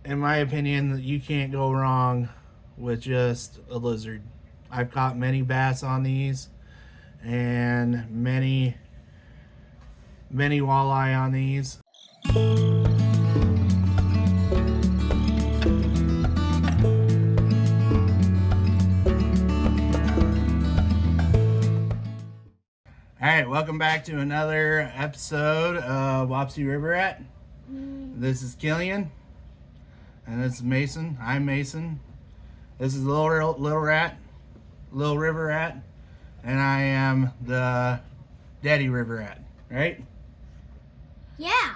in my opinion, you can't go wrong with just a lizard. I've caught many bass on these and many walleye on these. All right, welcome back to another episode of Wapsie River Rat. This is Killian, and this is Mason. I'm Mason. This is Little Rat, Little River Rat, and I am the Daddy River Rat, right? Yeah.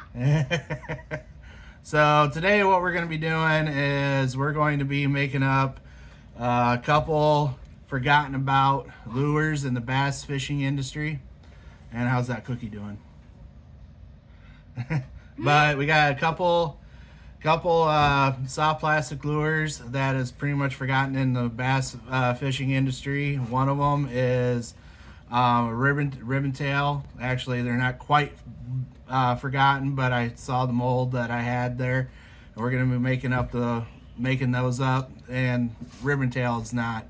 So today what we're going to be doing is we're going to be making up a couple forgotten about lures in the bass fishing industry. And how's that cookie doing? But we got a couple soft plastic lures that is pretty much forgotten in the bass fishing industry. One of them is ribbon tail. Actually, they're not quite forgotten, but I saw the mold that I had there. And we're gonna be making those up. And ribbon tail is not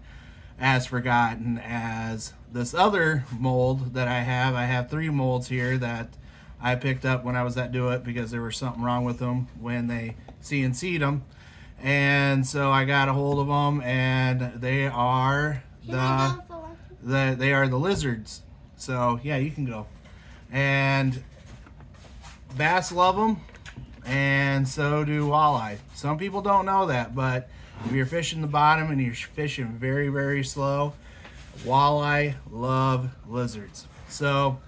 as forgotten as this other mold that I have. I have 3 molds here that I picked up when I was at Do It because there was something wrong with them when they CNC'd them. And so I got a hold of them, and they are they are the lizards. So yeah, you can go. And bass love them, and so do walleye. Some people don't know that, but if you're fishing the bottom and you're fishing very, very slow, walleye love lizards. So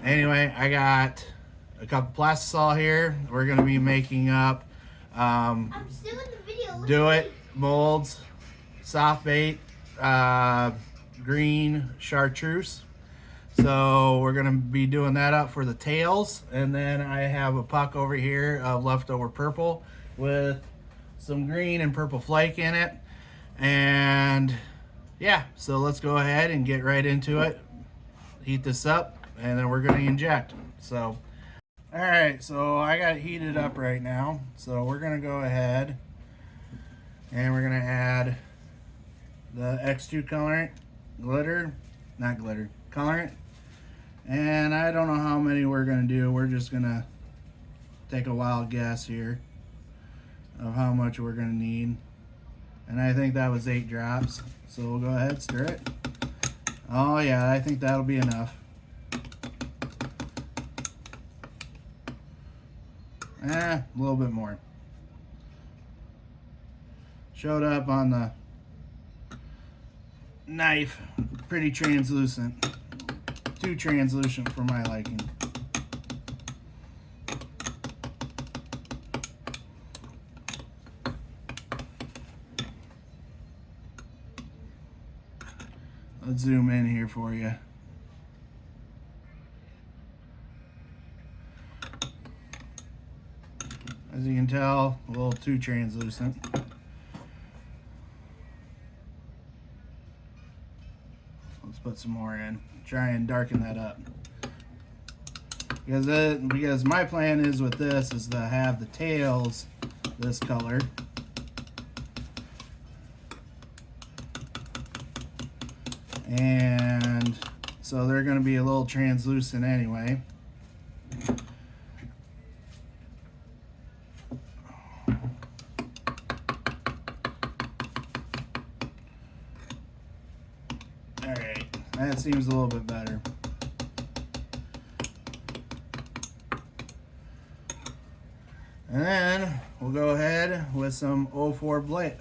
anyway, I got a couple plastisol here. We're going to be making up I'm still in the video. Do It molds, soft bait, green chartreuse. So we're going to be doing that up for the tails. And then I have a puck over here of leftover purple with some green and purple flake in it. And yeah, so let's go ahead and get right into it. Heat this up, and then we're going to inject. So all right, so I got it heated up right now. So we're going to go ahead and we're going to add the X2 colorant, colorant. And I don't know how many we're going to do. We're just going to take a wild guess here of how much we're going to need. And I think that was 8 drops. So we'll go ahead, stir it. Oh yeah, I think that'll be enough. A little bit more. Showed up on the knife. Pretty translucent. Too translucent for my liking. Let's zoom in here for you. As you can tell, a little too translucent. Let's put some more in. Try and darken that up. Because my plan is with this is to have the tails this color. And so they're going to be a little translucent anyway. Alright, that seems a little bit better. And then we'll go ahead with some 04 black.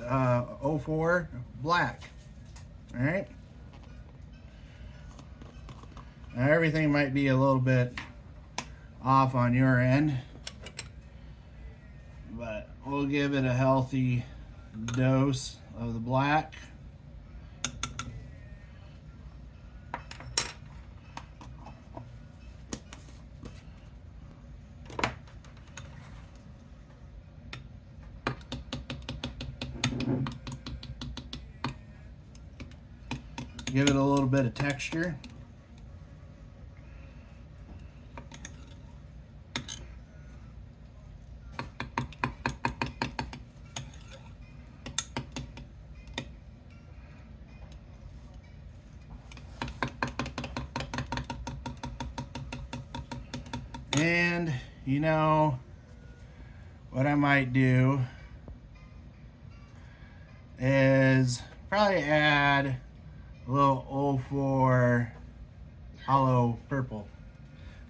Alright. Now everything might be a little bit off on your end, but we'll give it a healthy dose of the black. Give it a little bit of texture. you know, what I might do is probably add a little 04 hollow purple.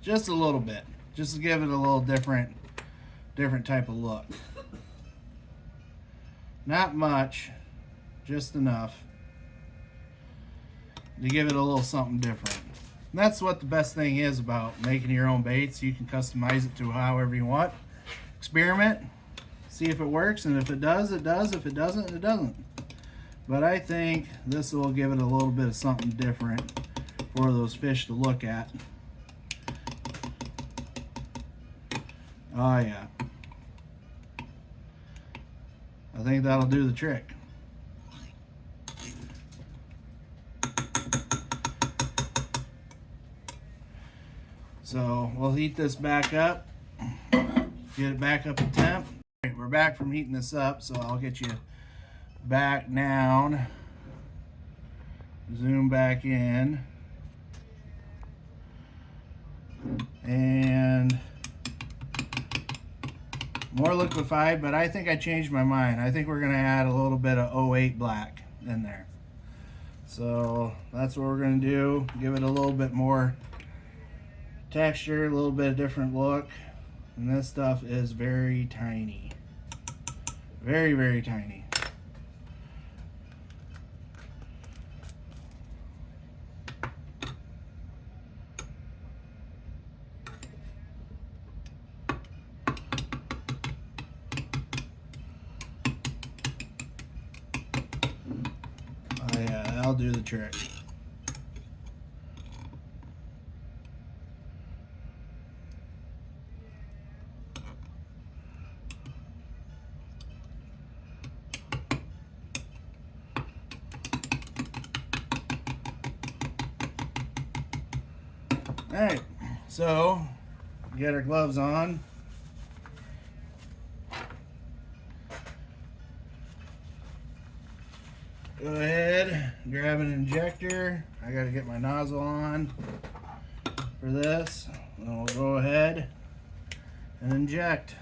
Just a little bit. Just to give it a little different type of look. Not much, just enough to give it a little something different. And that's what the best thing is about making your own baits. You can customize it to however you want. Experiment, see if it works, and if it does, it does. If it doesn't, it doesn't. But I think this will give it a little bit of something different for those fish to look at. Oh yeah. I think that'll do the trick. So we'll heat this back up, get it back up to temp. Okay, we're back from heating this up, so I'll get you back down, zoom back in, and more liquefied, but I think I changed my mind. I think we're gonna add a little bit of 08 black in there. So that's what we're gonna do, give it a little bit more texture, a little bit of different look. And this stuff is very tiny. Very, very tiny. Oh yeah, that'll do the trick. Alright, so get our gloves on. Go ahead, grab an injector. I gotta get my nozzle on for this. And we'll go ahead and inject.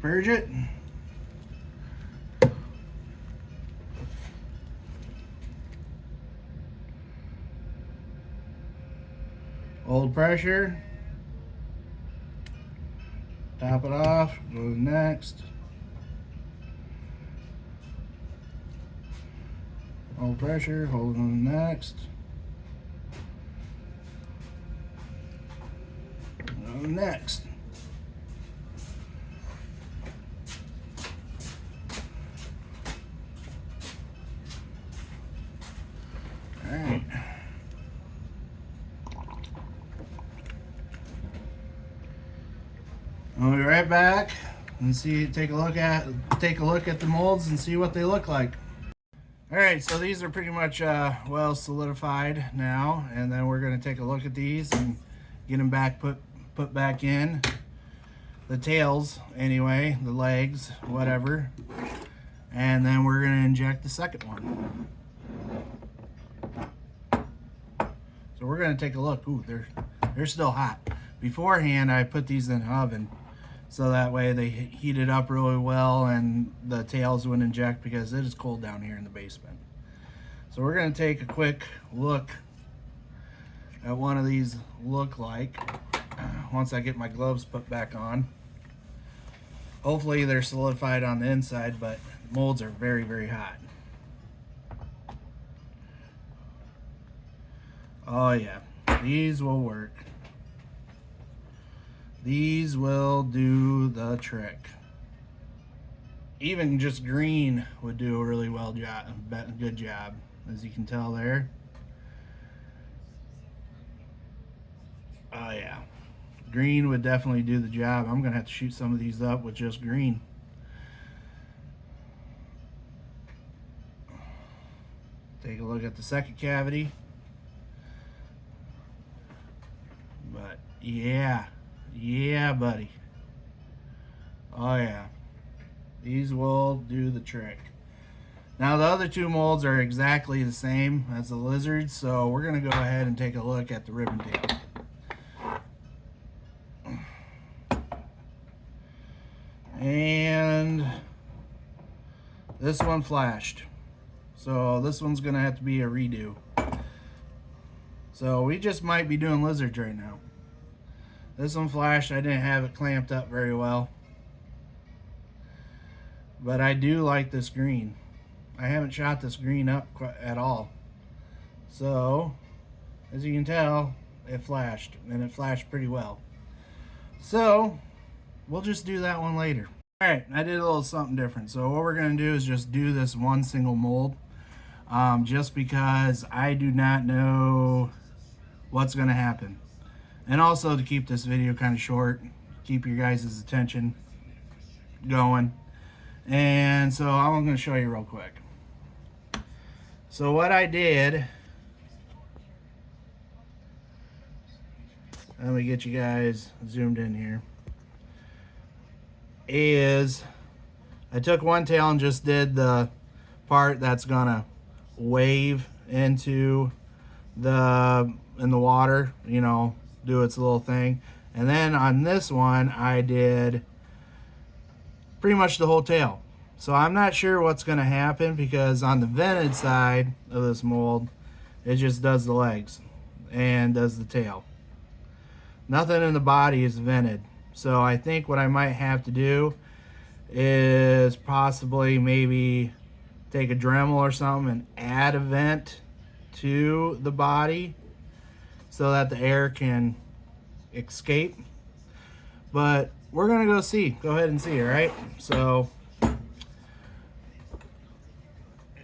Purge it. Hold pressure. Top it off. Go to the next. Hold pressure. Hold on the next. Go to the next. All right. I'll be right back and take a look at the molds and see what they look like. All right, so these are pretty much well solidified now, and then we're going to take a look at these and get them back put back in. The tails, anyway, the legs, whatever, and then we're going to inject the second one. So we're going to take a look. Ooh, they're still hot. Beforehand, I put these in the oven, so that way they heated up really well and the tails wouldn't inject because it is cold down here in the basement. So we're going to take a quick look at one of these look like once I get my gloves put back on. Hopefully they're solidified on the inside, but molds are very, very hot. Oh yeah, these will work. These will do the trick. Even just green would do a really good job, as you can tell there. Oh yeah, green would definitely do the job. I'm gonna have to shoot some of these up with just green. Take a look at the second cavity. But yeah. Yeah, buddy. Oh yeah. These will do the trick. Now the other two molds are exactly the same as the lizards, so we're gonna go ahead and take a look at the ribbon tail. And this one flashed, so this one's gonna have to be a redo. So we just might be doing lizards right now. This one flashed. I didn't have it clamped up very well, but I do like this green. I haven't shot this green up at all. So as you can tell, it flashed, and it flashed pretty well. So we'll just do that one later. Alright, I did a little something different. So what we're going to do is just do this one single mold. Just because I do not know what's going to happen. And also to keep this video kind of short, keep your guys' attention going. And so I'm going to show you real quick. So what I did, let me get you guys zoomed in here, is I took one tail and just did the part that's gonna wave into the water, you know, do its little thing. And then on this one I did pretty much the whole tail. So I'm not sure what's gonna happen, because on the vented side of this mold it just does the legs and does the tail. Nothing in the body is vented. So I think what I might have to do is possibly maybe take a Dremel or something and add a vent to the body so that the air can escape. But we're gonna go see. Go ahead and see, all right? So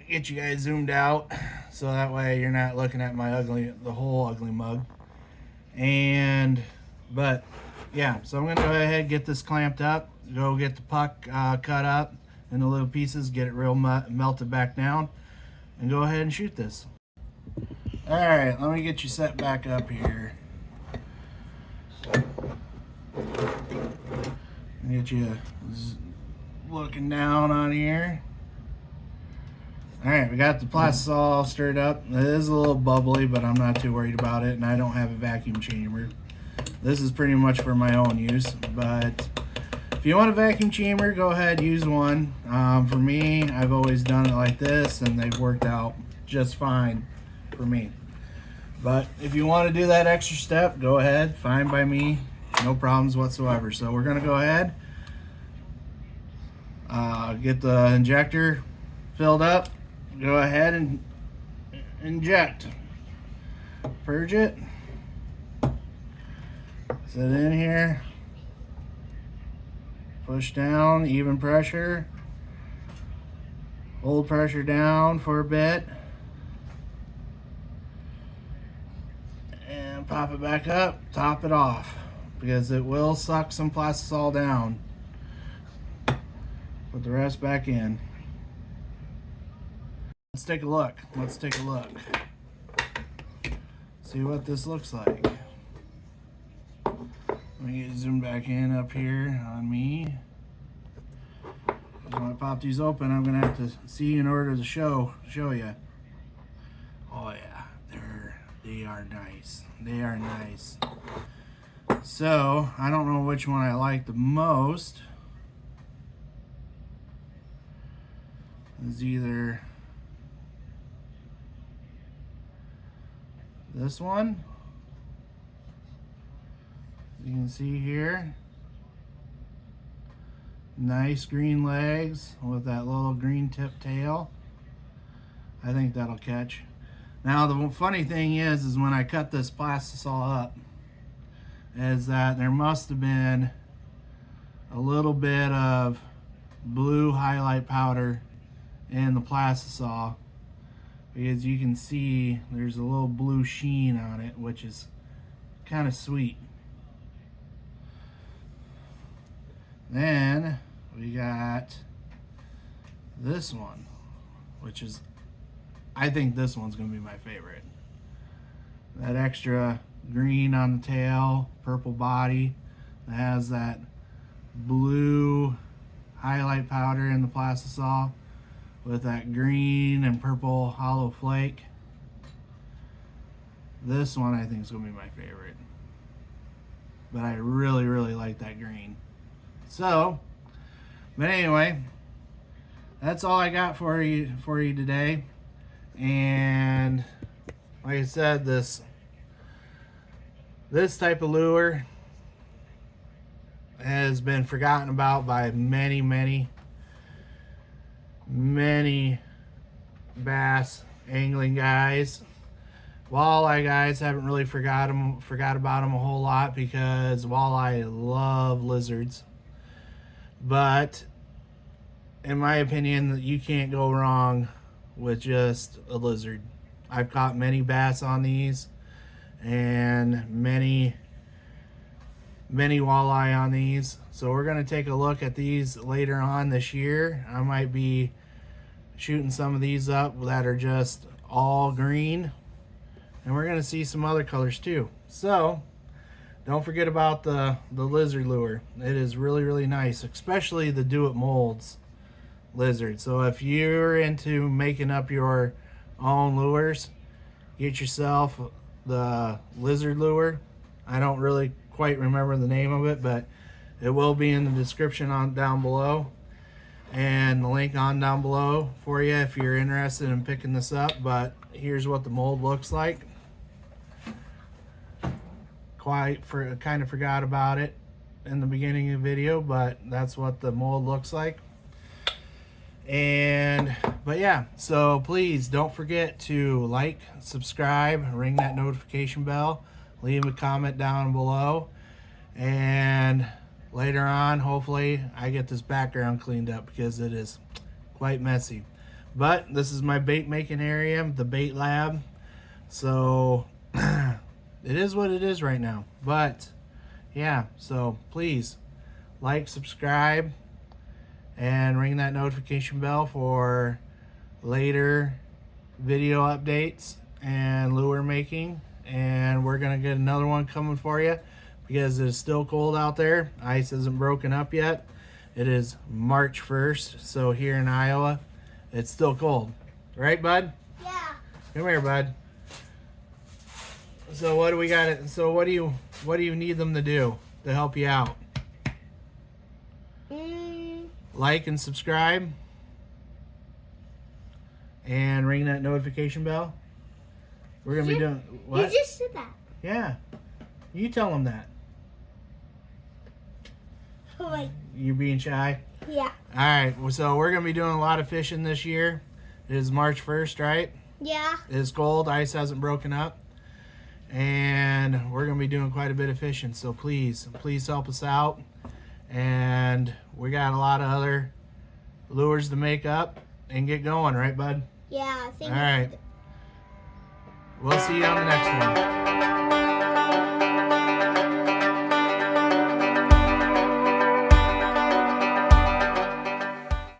get you guys zoomed out so that way you're not looking at my the whole ugly mug. But yeah, so I'm gonna go ahead and get this clamped up, go get the puck cut up into little pieces, get it real melted back down, and go ahead and shoot this. All right, let me get you set back up here. Get you looking down on here. All right, we got the plastic all stirred up. It is a little bubbly, but I'm not too worried about it, and I don't have a vacuum chamber. This is pretty much for my own use, but if you want a vacuum chamber, go ahead, use one. For me, I've always done it like this, and they've worked out just fine for me. But if you want to do that extra step, go ahead, fine by me, no problems whatsoever. So we're gonna go ahead, get the injector filled up, go ahead and inject, purge it, set it in here, push down, even pressure, hold pressure down for a bit, and pop it back up, top it off, because it will suck some plastisol down. Put the rest back in. Let's take a look. Let's take a look. See what this looks like. Let me get zoomed back in up here on me. When I pop these open, I'm gonna have to see in order to show you. Oh yeah, they are nice. They are nice. So I don't know which one I like the most. It's either this one, you can see here, nice green legs with that little green tip tail. I think that'll catch. Now the funny thing is when I cut this plastisol up, is that there must have been a little bit of blue highlight powder in the plastisol, because you can see there's a little blue sheen on it, which is kind of sweet. Then we got this one, which is, I think this one's gonna be my favorite. That extra green on the tail, purple body, that has that blue highlight powder in the plastisol. with that green and purple hollow flake. This one I think is gonna be my favorite, but I really like that green. So, but anyway, that's all I got for you today. And like I said, this type of lure has been forgotten about by many bass angling guys. Walleye guys haven't really forgot about them a whole lot because walleye love lizards. But in my opinion, you can't go wrong with just a lizard. I've caught many bass on these and many walleye on these. So we're going to take a look at these later on this year. I might be shooting some of these up that are just all green, and we're going to see some other colors too. So don't forget about the lizard lure. It is really nice, especially the Do It Molds lizard. So if you're into making up your own lures, get yourself the lizard lure. I don't really quite remember the name of it, but it will be in the description on down below, and the link on down below for you if you're interested in picking this up. But here's what the mold looks like. Kind of forgot about it in the beginning of the video, but that's what the mold looks like. But yeah, so please don't forget to like, subscribe, ring that notification bell, leave a comment down below, and later on, hopefully, I get this background cleaned up because it is quite messy. But this is my bait making area, the bait lab. So it is what it is right now. But yeah, so please like, subscribe, and ring that notification bell for later video updates and lure making. And we're gonna get another one coming for you because it is still cold out there. Ice isn't broken up yet. It is March 1st, so here in Iowa it's still cold, right bud? Yeah. Come here, bud. So what do we got? So what do you need them to do to help you out? Like and subscribe, and ring that notification bell. We're gonna be doing what? You just said that. Yeah, you tell them that. Oh, wait. You being shy? Yeah. All right. So we're gonna be doing a lot of fishing this year. It is March 1st, right? Yeah. It is cold. Ice hasn't broken up, and we're gonna be doing quite a bit of fishing. So please help us out. And we got a lot of other lures to make up and get going, right, bud? Yeah, I think. All right. We'll see you on the next one.